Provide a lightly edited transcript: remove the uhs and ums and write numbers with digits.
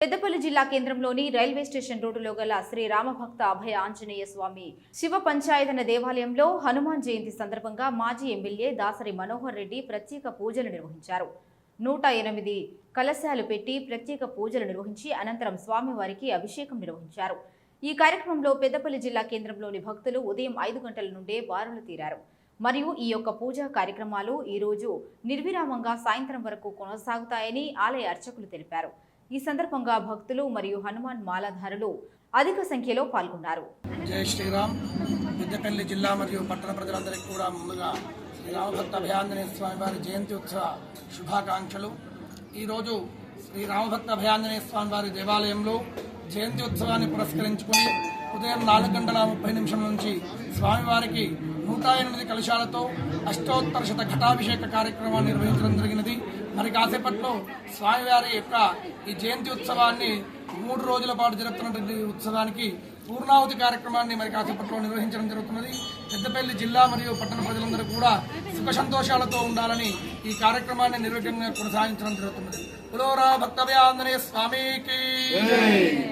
పెద్దపల్లి జిల్లా కేంద్రంలోని railway station రోడ్డులో గల శ్రీ రామభక్త అభయ ఆంజనేయ స్వామి శివ పంచాయతన దేవాలయంలో హనుమాన్ జయంతి సందర్భంగా మాజీ ఎమ్మెల్యే దాసరి మనోహర్ రెడ్డి ప్రత్యేక పూజలు నిర్వహించారు. 108 కలశాలు పెట్టి ప్రత్యేక పూజలు నిర్వహించి అనంతరం స్వామివారికి అభిషేకం నిర్వహించారు. ఈ కార్యక్రమంలో పెద్దపల్లి జిల్లా కేంద్రంలోని భక్తులు ఉదయం 5 గంటల నుండే బారులు తీరారు. మరియు ఈ యొక్క పూజా కార్యక్రమాలు ఈ రోజు నిర్విరామంగా సాయంత్రం వరకు కొనసాగుతాయని ఆలయ అర్చకులు తెలిపారు. ఈ సందర్భంగా భక్తులు మరియు హనుమాన్ మాలధారులు అధిక సంఖ్యలో పాల్గొన్నారు. జై శ్రీరామ్. పెద్దపల్లి జిల్లా మరియు పట్టణ ప్రజలందరికీ కూడా ముందుగా శ్రీ రామభక్త అభయాంజనేయ స్వామి వారి జయంతి ఉత్సవ శుభాకాంక్షలు. ఈరోజు శ్రీ రామభక్త అభయాంజనేయ స్వామి వారి దేవాలయంలో జయంతి ఉత్సవాన్ని పురస్కరించుకుని ఉదయం 4:30 నుంచి స్వామివారికి 108 కలశాలతో అష్టోత్తర శత ఘటాభిషేక కార్యక్రమాన్ని నిర్వహించడం జరిగినది. మరి కాసేపట్లో స్వామివారి యొక్క ఈ జయంతి ఉత్సవాన్ని 3 రోజుల పాటు జరుపుతున్నటువంటి ఉత్సవానికి పూర్ణాహుతి కార్యక్రమాన్ని మరి కాసేపట్లో నిర్వహించడం జరుగుతున్నది. పెద్దపల్లి జిల్లా మరియు పట్టణ ప్రజలందరూ కూడా సుఖ సంతోషాలతో ఉండాలని ఈ కార్యక్రమాన్ని నిర్విఘ్నంగా కొనసాగించడం జరుగుతున్నది. పులోరా భక్త ఆంజనేయ స్వామికి